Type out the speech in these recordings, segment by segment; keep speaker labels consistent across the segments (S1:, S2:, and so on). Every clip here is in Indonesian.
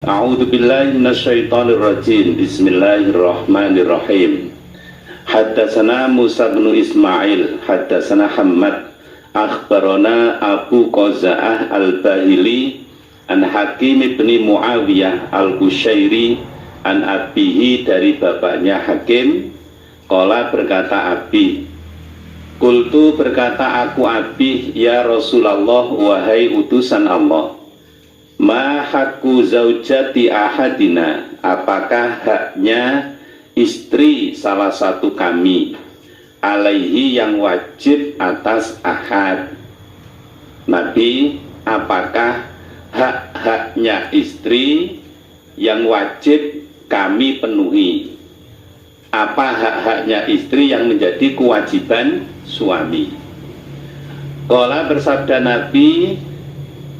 S1: A'udzu billahi minasyaitonir rajim. Bismillahirrahmanirrahim. Haddatsana Musa bin Ismail, haddatsana Hammad, akhbarana Abu Qaza'ah al-Bahili an Hakim bin Muawiyah al-Qushairi an abihi, dari bapaknya Hakim. Qala, berkata Abi, Qultu, berkata aku Abi, ya Rasulullah, wahai utusan Allah, ma hakku zaujati ahadina, apakah haknya istri salah satu kami, alaihi, yang wajib atas ahad. Nabi, apakah hak-haknya istri yang wajib kami penuhi? Apa hak-haknya istri yang menjadi kewajiban suami? Qala, bersabda Nabi,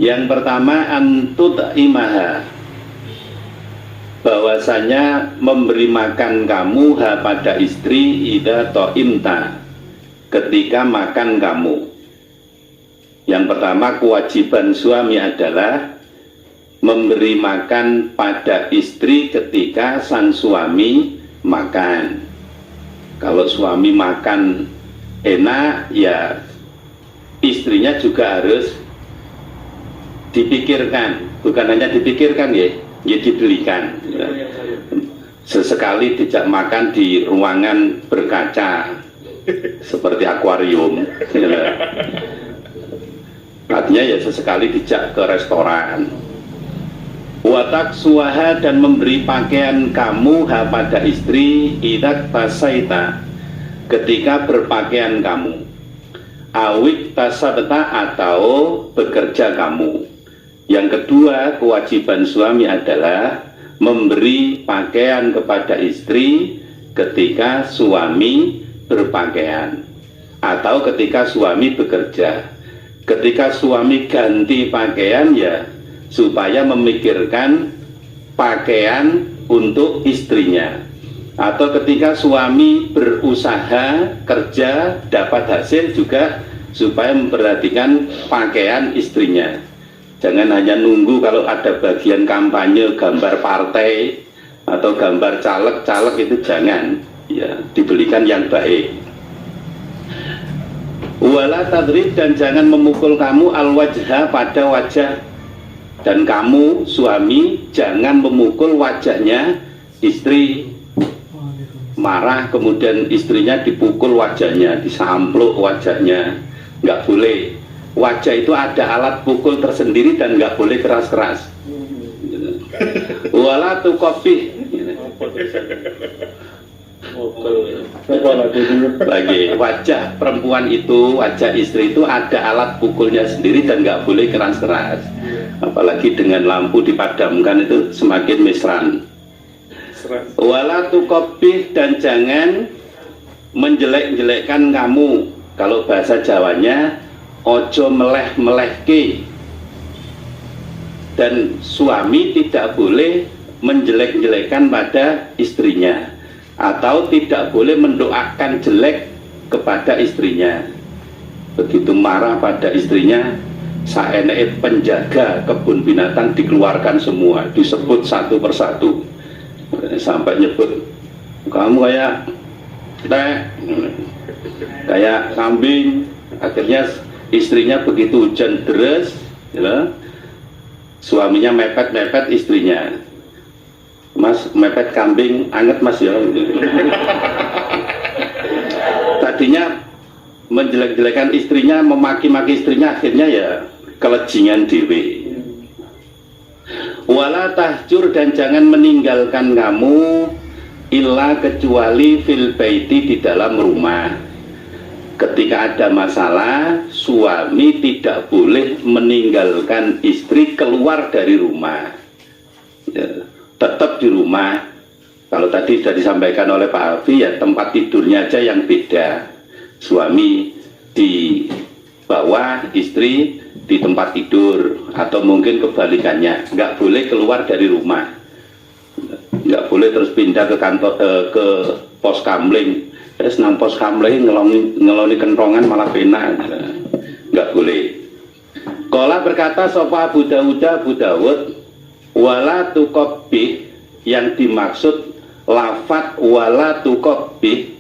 S1: yang pertama, antut imaha, bahwasanya memberi makan kamu pada istri, ida to'imta, ketika makan kamu. Yang pertama, kewajiban suami adalah memberi makan pada istri ketika sang suami makan. Kalau suami makan enak, ya istrinya juga harus dipikirkan, bukan hanya dipikirkan ya dibelikan. Sesekali dijak makan di ruangan berkaca seperti akuarium, artinya ya sesekali dijak ke restoran. Watak suaha, dan memberi pakaian kamu pada istri, idak tasaita, ketika berpakaian kamu, awik tasabta, atau bekerja kamu. Yang kedua, kewajiban suami adalah memberi pakaian kepada istri ketika suami berpakaian atau ketika suami bekerja. Ketika suami ganti pakaian, ya supaya memikirkan pakaian untuk istrinya. Atau ketika suami berusaha kerja dapat hasil, juga supaya memperhatikan pakaian istrinya. Jangan hanya nunggu kalau ada bagian kampanye gambar partai atau gambar caleg-caleg, itu jangan, ya dibelikan yang baik. Wala tadrib, dan jangan memukul kamu al-wajha, pada wajah, dan kamu suami jangan memukul wajahnya istri. Marah kemudian istrinya dipukul wajahnya, disampluk wajahnya, nggak boleh. Wajah itu ada alat pukul tersendiri dan nggak boleh keras-keras. Wala tukofih, bagi wajah perempuan itu, wajah istri itu ada alat pukulnya sendiri dan nggak boleh keras-keras. Apalagi dengan lampu dipadamkan, itu semakin mesran. Wala tukofih, dan jangan menjelek-jelekkan kamu. Kalau bahasa Jawanya, ojo meleh-melehke. Dan suami tidak boleh menjelek-jelekan pada istrinya, atau tidak boleh mendoakan jelek kepada istrinya. Begitu marah pada istrinya, saeneke penjaga kebun binatang dikeluarkan semua, disebut satu persatu, sampai nyebut, kamu kayak kambing. Akhirnya istrinya begitu hujan deras, ya, suaminya mepet-mepet istrinya, mas mepet kambing anget mas ya. Tadinya menjelek-jelekan istrinya, memaki-maki istrinya, akhirnya ya kelejingan dewe. Wala tahjur, dan jangan meninggalkan kamu, illa, kecuali fil baiti, di dalam rumah. Ketika ada masalah, suami tidak boleh meninggalkan istri keluar dari rumah, ya, tetap di rumah. Kalau tadi sudah disampaikan oleh Pak Alfi, ya tempat tidurnya aja yang beda. Suami di bawah, istri di tempat tidur, atau mungkin kebalikannya. Nggak boleh keluar dari rumah, nggak boleh terus pindah ke kantor, ke pos kamling. Nang pos kamling ngeloni kentongan malah penak, nggak boleh. Qala, berkata sapa Abu Dawud, Wala tuqabbih, yang dimaksud lafat wala tuqabbih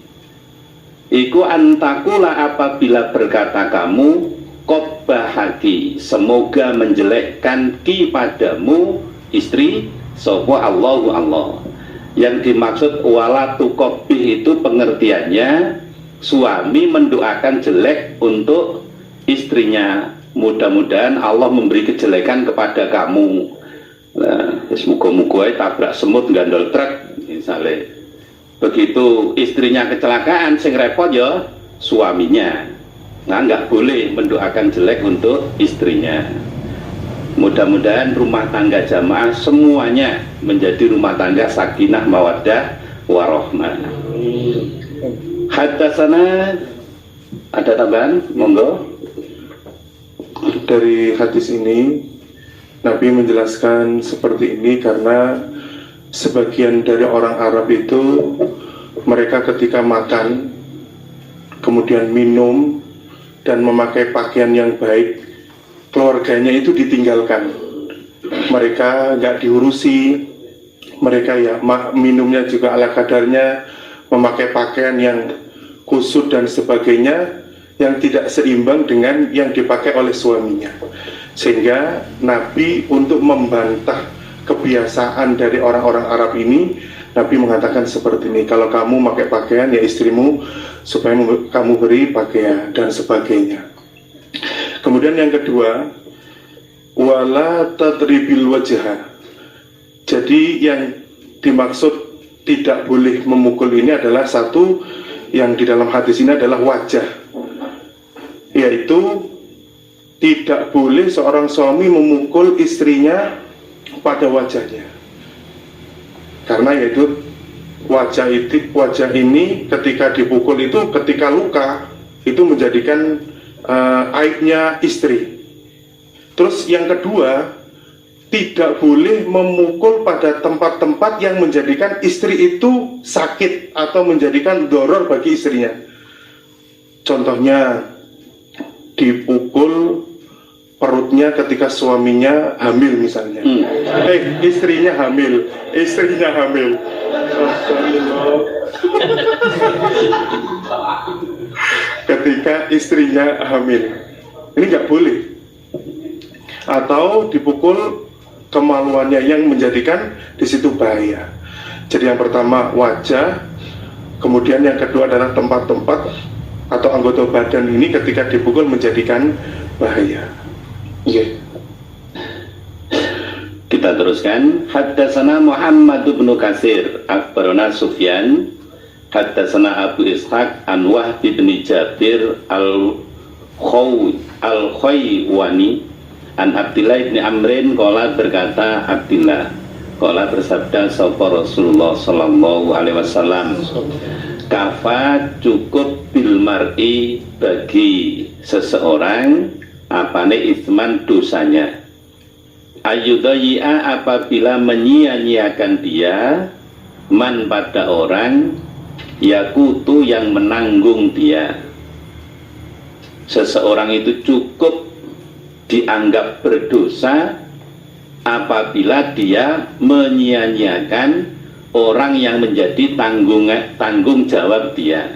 S1: iku antakula, apabila berkata kamu, qabbahaki, semoga menjelekkan ki padamu, istri, sopo Allahu Allah. Yang dimaksud wala tuqabbih itu pengertiannya suami mendoakan jelek untuk istrinya, mudah-mudahan Allah memberi kejelekan kepada kamu. Nah, muga-muga tabrak semut gandol truk misalnya. Begitu istrinya kecelakaan, sing repot ya suaminya. Nah, nggak boleh mendoakan jelek untuk istrinya. Mudah-mudahan rumah tangga jamaah semuanya menjadi rumah tangga sakinah mawaddah warahmah. Haddatsana, ada tambahan? Monggo.
S2: Dari hadis ini Nabi menjelaskan seperti ini karena sebagian dari orang Arab itu mereka ketika makan, kemudian minum dan memakai pakaian yang baik, keluarganya itu ditinggalkan. Mereka nggak diurusi, mereka ya minumnya juga ala kadarnya, memakai pakaian yang kusut dan sebagainya yang tidak seimbang dengan yang dipakai oleh suaminya. Sehingga Nabi untuk membantah kebiasaan dari orang-orang Arab ini, Nabi mengatakan seperti ini, kalau kamu pakai pakaian ya istrimu supaya kamu beri pakaian dan sebagainya. Kemudian yang kedua, wala tadribil wajha. Jadi yang dimaksud tidak boleh memukul ini adalah satu, yang di dalam hadis ini adalah wajah, yaitu tidak boleh seorang suami memukul istrinya pada wajahnya, karena yaitu wajah ini ketika dipukul itu, ketika luka itu menjadikan aibnya istri. Terus yang kedua, tidak boleh memukul pada tempat-tempat yang menjadikan istri itu sakit atau menjadikan doror bagi istrinya. Contohnya dipukul perutnya ketika suaminya hamil misalnya. Istrinya hamil. Ketika istrinya hamil, ini nggak boleh. Atau dipukul kemaluannya yang menjadikan di situ bahaya. Jadi yang pertama wajah, kemudian yang kedua adalah tempat-tempat atau anggota badan ini ketika dipukul menjadikan bahaya. Yeah.
S1: Kita teruskan. Haddatsana Muhammad bin Katsir akhbarana Sufyan haddatsana Abu Ishaq an Wahb bin Jabir al-Khaywani an Abdillah bin Amrin qala, berkata Abdillah qala, bersabda sapa Rasulullah sallallahu alaihi wasallam, kafa cukup bil mar'i, bagi seseorang apane isman, dosanya, ayudhayi'a, apabila menyia-nyiakan dia, man, pada orang, yakutu, yang menanggung dia. Seseorang itu cukup dianggap berdosa apabila dia menyia-nyiakan orang yang menjadi tanggung jawab dia.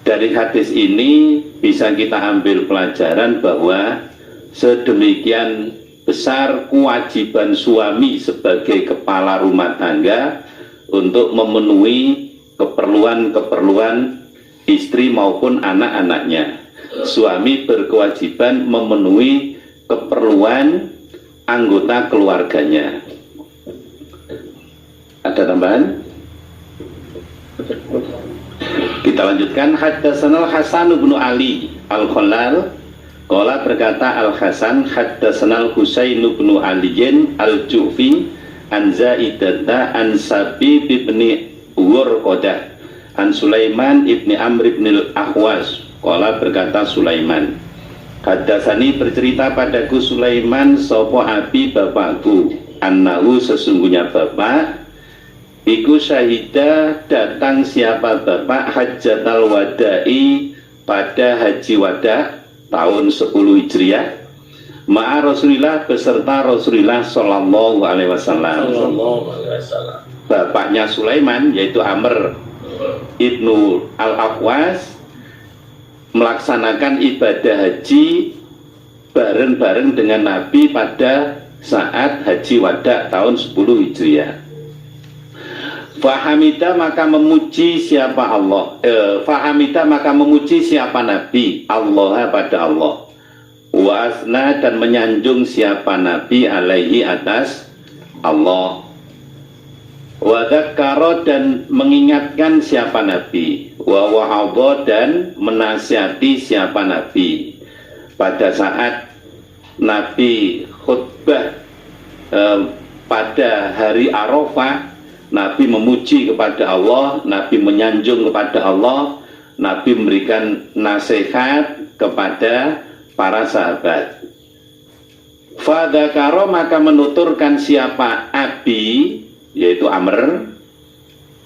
S1: Dari hadis ini bisa kita ambil pelajaran bahwa sedemikian besar kewajiban suami sebagai kepala rumah tangga untuk memenuhi keperluan-keperluan istri maupun anak-anaknya. Suami berkewajiban memenuhi keperluan anggota keluarganya. Ada tambahan? Kita lanjutkan. Haddatsana Hasan bin Ali Al-Khallal qala, berkata Al-Hasan haddatsana Husain bin Ali Al-Jufi an Zaidata an Sabib bin Wurqadah an Sulaiman ibni Amr ibn al-Ahwas qala, berkata Sulaiman, haddatsani, bercerita padaku Sulaiman sapa abi, bapakku, annahu, sesungguhnya bapak iku syahida, datang siapa bapak, hajjatal wada'i, pada haji wada tahun 10 Hijriah, ma'a Rasulillah beserta Rasulillah sallallahu alaihi wasallam. Bapaknya Sulaiman yaitu Amr ibnu Al-Aqwas melaksanakan ibadah haji bareng-bareng dengan Nabi pada saat haji wada tahun 10 Hijriah. Fahamida maka memuji siapa Allah, fahamida maka memuji siapa Nabi, Allah pada Allah. Wasna dan menyanjung siapa Nabi alaihi atas Allah. Wadzakkara dan mengingatkan siapa Nabi. Wa wa'adha dan menasihati siapa Nabi. Pada saat Nabi khutbah pada hari Arafah, Nabi memuji kepada Allah, Nabi menyanjung kepada Allah, Nabi memberikan nasihat kepada para sahabat. Fadzakara maka menuturkan siapa Abi, yaitu Amr,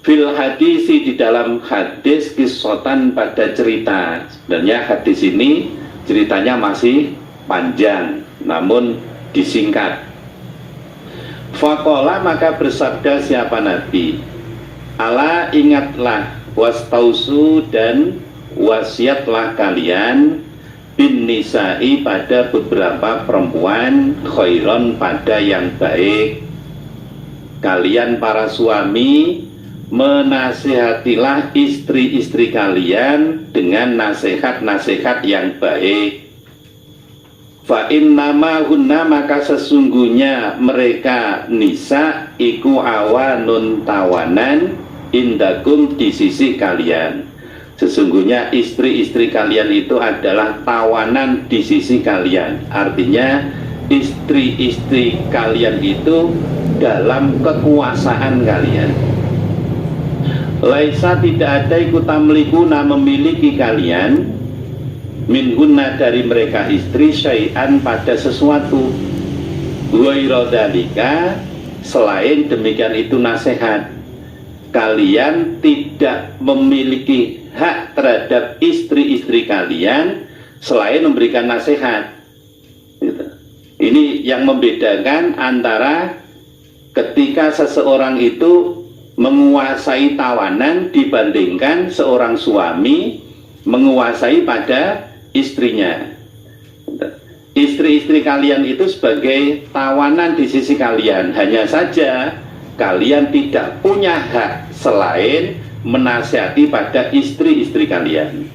S1: fil hadisi di dalam hadis kisotan pada cerita. Sebenarnya hadis ini ceritanya masih panjang, namun disingkat. Faqala maka bersabda siapa Nabi, ala ingatlah, wastausu dan wasiatlah kalian bin nisa'i pada beberapa perempuan, khairon pada yang baik. Kalian para suami menasihatilah istri-istri kalian dengan nasihat-nasihat yang baik. Fa innama hunna maka sesungguhnya mereka nisa iku awanun tawanan indakum di sisi kalian. Sesungguhnya istri-istri kalian itu adalah tawanan di sisi kalian. Artinya istri-istri kalian itu dalam kekuasaan kalian. Laisa tidak ada iku tamlikuna memiliki kalian minhunna dari mereka istri syai'an pada sesuatu ghaira dzalika selain demikian itu nasihat. Kalian tidak memiliki hak terhadap istri-istri kalian selain memberikan nasihat. Gitu. Ini yang membedakan antara ketika seseorang itu menguasai tawanan dibandingkan seorang suami menguasai pada istrinya. Istri-istri kalian itu sebagai tawanan di sisi kalian, hanya saja kalian tidak punya hak selain menasihati pada istri-istri kalian.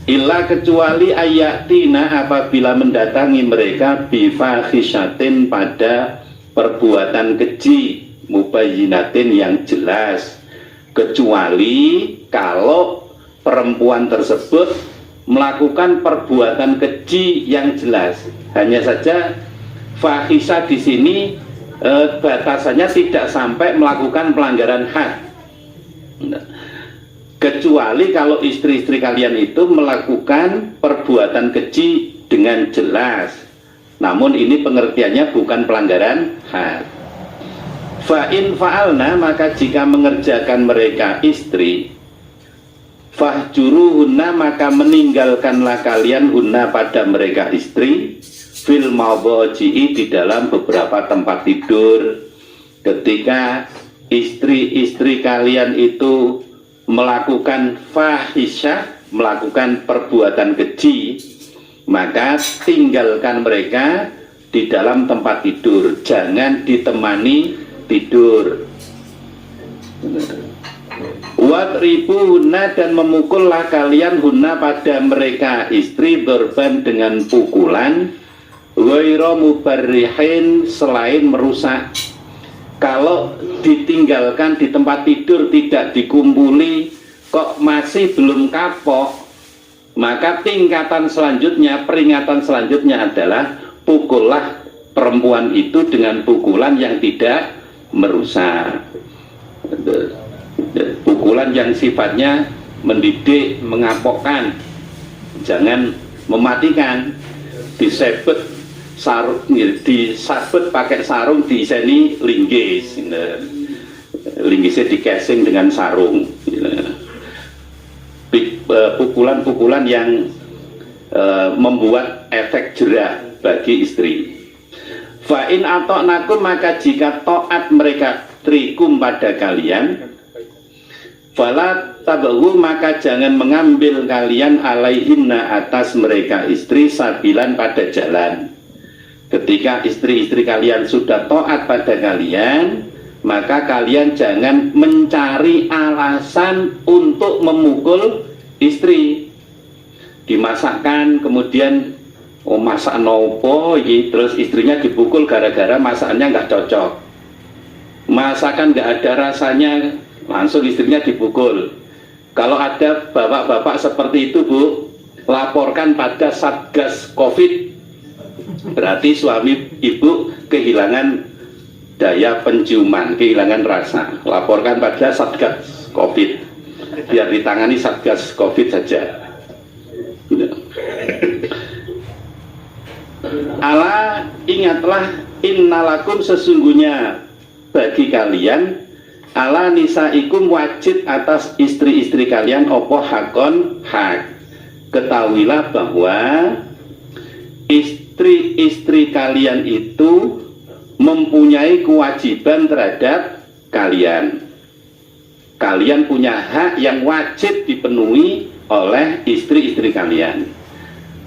S1: Illa kecuali ayatina apabila mendatangi mereka bifahishatin pada perbuatan keji mubayyinatin yang jelas, kecuali kalau perempuan tersebut melakukan perbuatan keji yang jelas. Hanya saja fahisha di sini batasannya tidak sampai melakukan pelanggaran had. Kecuali kalau istri-istri kalian itu melakukan perbuatan keji dengan jelas. Namun ini pengertiannya bukan pelanggaran had. Fa in fa'alna maka jika mengerjakan mereka istri, fahjuruhunna maka meninggalkanlah kalian hunna pada mereka istri fil mawdhi'i di dalam beberapa tempat tidur. Ketika istri-istri kalian itu melakukan fahisyah, melakukan perbuatan keji, maka tinggalkan mereka di dalam tempat tidur, jangan ditemani tidur. Wadribu hunna dan memukullah kalian hunna pada mereka istri dorban dengan pukulan ghaira mubarrihin selain merusak. Kalau ditinggalkan di tempat tidur tidak dikumpuli kok masih belum kapok, maka tingkatan selanjutnya, peringatan selanjutnya adalah pukullah perempuan itu dengan pukulan yang tidak merusak. Pukulan yang sifatnya mendidik, mengapokkan, jangan mematikan. Disebut sarung, disabet pakai sarung diiseni linggis, linggisnya dikasing dengan sarung. Pukulan-pukulan yang membuat efek jerah bagi istri. Fa'in ata'nakum, maka jika taat mereka trikum pada kalian, fala tabahu, maka jangan mengambil kalian alaihinna, atas mereka istri, sabilan, pada jalan. Ketika istri-istri kalian sudah taat pada kalian, maka kalian jangan mencari alasan untuk memukul istri. Dimasakkan, kemudian masak nopo terus istrinya dipukul gara-gara masakannya nggak cocok, masakan nggak ada rasanya, langsung istrinya dipukul. Kalau ada bapak-bapak seperti itu, Bu, laporkan pada Satgas Covid. Berarti suami ibu kehilangan daya penciuman, kehilangan rasa. Laporkan pada Satgas Covid, biar ditangani Satgas Covid saja. Ala, ingatlah, innalakum, sesungguhnya bagi kalian, ala nisaikum, wajib atas istri-istri kalian, opo hakon, hak. Ketahuilah bahwa istri-istri kalian itu mempunyai kewajiban terhadap kalian. Kalian punya hak yang wajib dipenuhi oleh istri-istri kalian.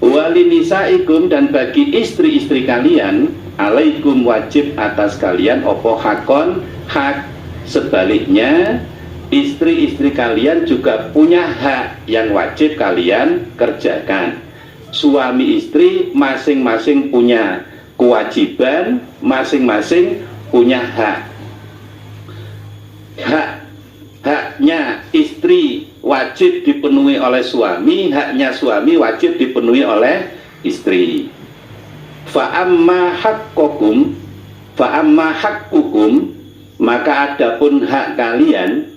S1: Walinisaikum, dan bagi istri-istri kalian, alaikum, wajib atas kalian, opo hakon, hak. Sebaliknya, istri-istri kalian juga punya hak yang wajib kalian kerjakan. Suami istri masing-masing punya kewajiban, masing-masing punya hak. Haknya istri wajib dipenuhi oleh suami, haknya suami wajib dipenuhi oleh istri. Fa'amma hakkukum, maka adapun hak kalian,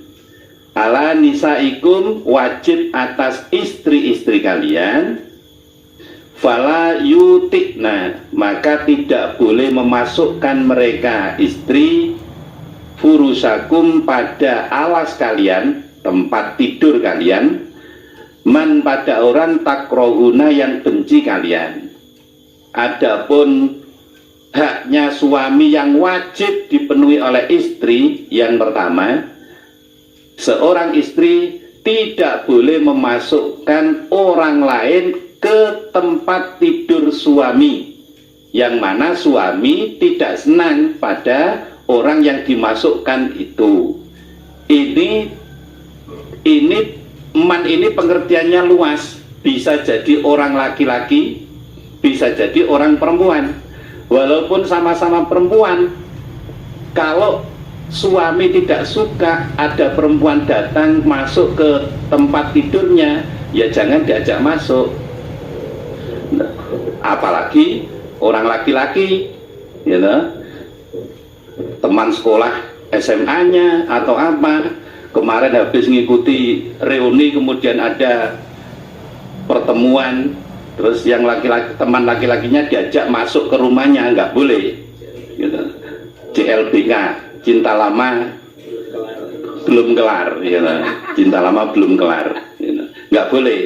S1: ala nisaikum, wajib atas istri-istri kalian, fala yutikna, maka tidak boleh memasukkan mereka istri, furusakum, pada alas kalian, tempat tidur kalian, man, pada orang takrohuna, yang benci kalian. Adapun haknya suami yang wajib dipenuhi oleh istri, yang pertama, seorang istri tidak boleh memasukkan orang lain ke tempat tidur suami, yang mana suami tidak senang pada orang yang dimasukkan itu. Ini man ini pengertiannya luas, bisa jadi orang laki-laki, bisa jadi orang perempuan. Walaupun sama-sama perempuan, kalau suami tidak suka ada perempuan datang masuk ke tempat tidurnya, ya jangan diajak masuk. Apalagi orang laki-laki, you know, teman sekolah SMA-nya atau apa, kemarin habis ngikuti reuni, kemudian ada pertemuan, terus yang laki-laki, teman laki-lakinya diajak masuk ke rumahnya, nggak boleh, gitu. CLBK, cinta lama belum kelar, gitu. Cinta lama belum kelar, gitu. Nggak boleh.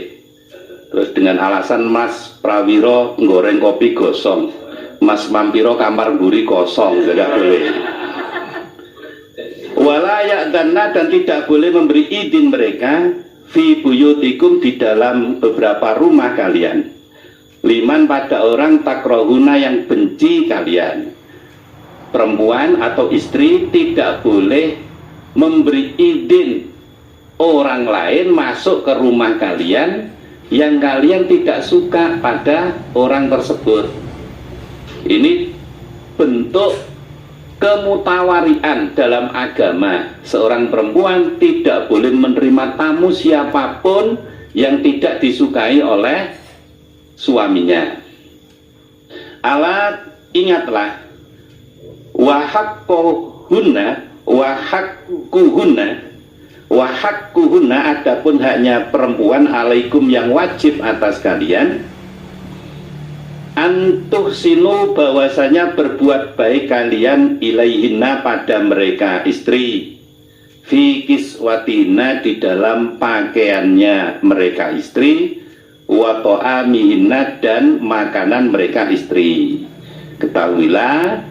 S1: Terus dengan alasan Mas Prawiro goreng kopi gosong, Mas Mampiro kamar guri kosong, tidak boleh. Walayak dan tidak boleh memberi izin mereka fi buyutikum, di dalam beberapa rumah kalian, liman, pada orang takrohuna, yang benci kalian. Perempuan atau istri tidak boleh memberi izin orang lain masuk ke rumah kalian yang kalian tidak suka pada orang tersebut. Ini bentuk kemutawarian dalam agama. Seorang perempuan tidak boleh menerima tamu siapapun yang tidak disukai oleh suaminya. Alat, ingatlah, wahakkuhunna, adapun haknya perempuan, alaikum, yang wajib atas kalian, antuhsinu, bahwasanya berbuat baik kalian, ilaihinna, pada mereka istri, fi kiswatina, di dalam pakaiannya mereka istri, wa ta'amihinna, dan makanan mereka istri. Ketahuilah,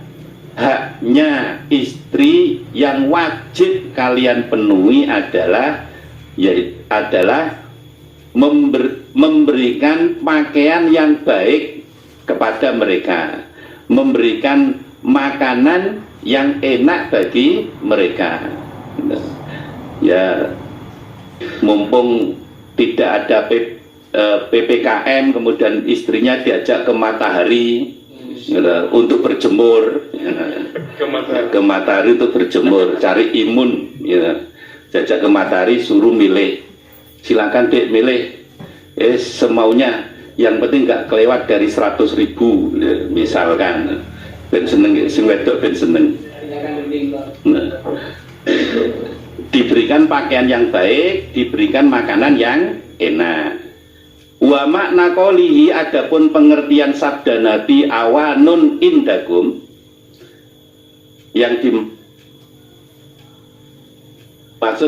S1: haknya istri yang wajib kalian penuhi adalah memberikan pakaian yang baik kepada mereka, memberikan makanan yang enak bagi mereka. Ya, mumpung tidak ada PPKM, kemudian istrinya diajak ke matahari untuk berjemur, ke matahari untuk berjemur, cari imun, diajak ke matahari, suruh milih, silakan dek milih, semaunya, yang penting nggak kelewat dari 100.000, misalkan, ben seneng, sing wedok ben seneng. Diberikan pakaian yang baik, diberikan makanan yang enak. Wa makna qolihi, adapun pengertian sabda Nabi awanun indakum, yang dimaksud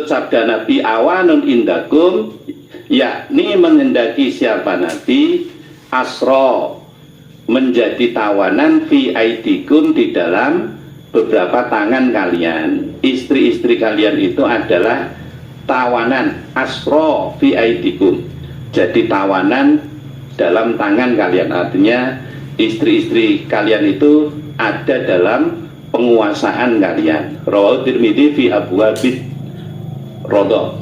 S1: sabda Nabi awanun indakum, yakni menghendaki siapa Nabi asro, menjadi tawanan fi aidikum, di dalam beberapa tangan kalian. Istri-istri kalian itu adalah tawanan, asro fi aidikum, jadi tawanan dalam tangan kalian. Artinya istri-istri kalian itu ada dalam penguasaan kalian. Rawahu Tirmidzi fi abwabid rodha.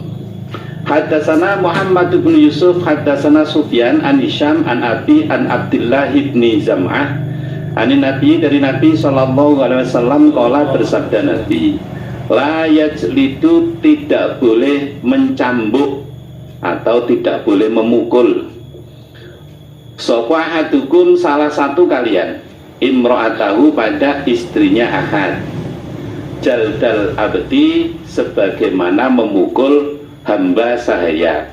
S1: Haddatsana Muhammad bin Yusuf haddatsana Sufyan an Hisham an Abi an Abdullah bin Zam'ah an Nabi, dari Nabi sallallahu alaihi wasallam qala, bersabda Nabi, la yajlidu, tidak boleh mencambuk atau tidak boleh memukul, sapa hadukum, salah satu kalian, imro'atahu, pada istrinya ahad, jaldal abdi, sebagaimana memukul hamba sahaya.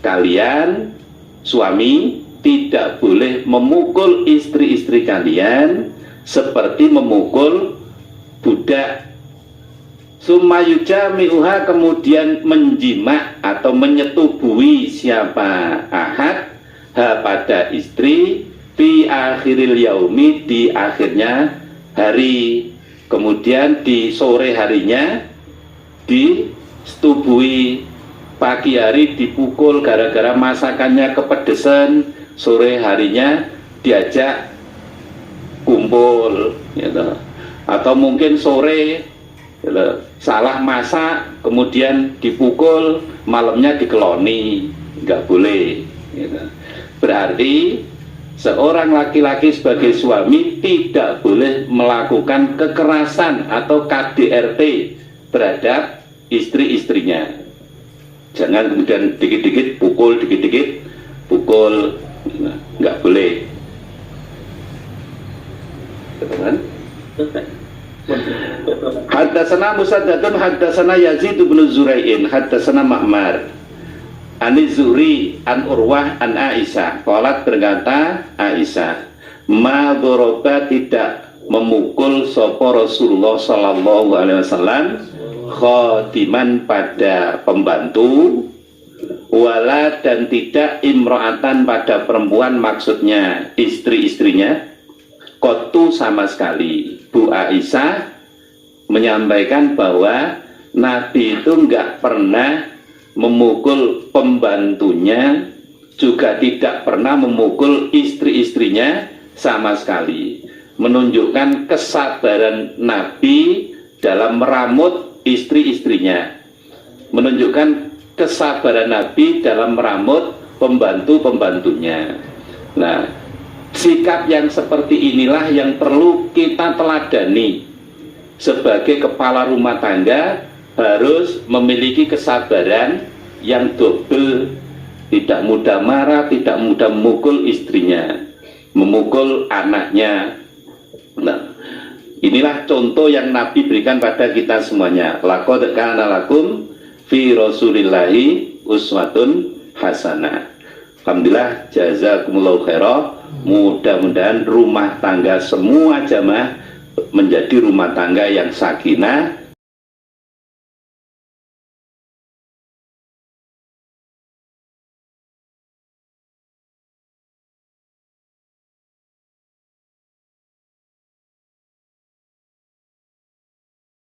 S1: Kalian suami tidak boleh memukul istri-istri kalian seperti memukul budak. Sumayujami'uha, kemudian menjimak atau menyetubuhi siapa ahad ha, pada istri, fi akhiril yaumi, di akhirnya hari, kemudian di sore harinya disetubuhi, pagi hari dipukul gara-gara masakannya kepedesan, sore harinya diajak kumpul, gitu. Atau mungkin sore salah masak, kemudian dipukul, malamnya dikeloni, nggak boleh, gitu. Berarti seorang laki-laki sebagai suami tidak boleh melakukan kekerasan atau KDRT terhadap istri-istrinya. Jangan kemudian dikit-dikit pukul, dikit-dikit pukul, nggak boleh. Haddatsana Musaddadun haddatsana Yazid bin Zurai'in haddatsana Ma'mar Ani Zuhri an Urwah an Aisyah, qalat, berkata Aisyah, ma doroba, tidak memukul sapa Rasulullah sallallahu alaihi wasallam khadiman, pada pembantu, wala, dan tidak imro'atan, pada perempuan, maksudnya istri-istrinya, kotu, sama sekali. Bu Aisyah menyampaikan bahwa Nabi itu enggak pernah memukul pembantunya, juga tidak pernah memukul istri-istrinya sama sekali, menunjukkan kesabaran Nabi dalam meramut istri-istrinya, menunjukkan kesabaran Nabi dalam meramut pembantu-pembantunya. Nah, sikap yang seperti inilah yang perlu kita teladani. Sebagai kepala rumah tangga harus memiliki kesabaran yang double, tidak mudah marah, tidak mudah memukul istrinya, memukul anaknya. Nah, inilah contoh yang Nabi berikan pada kita semuanya. Laqad kana lakum fi Rasulillahi uswatun hasanah. Alhamdulillah, jazakumullahu khairan. Mudah-mudahan rumah tangga semua jamaah menjadi rumah tangga yang sakinah,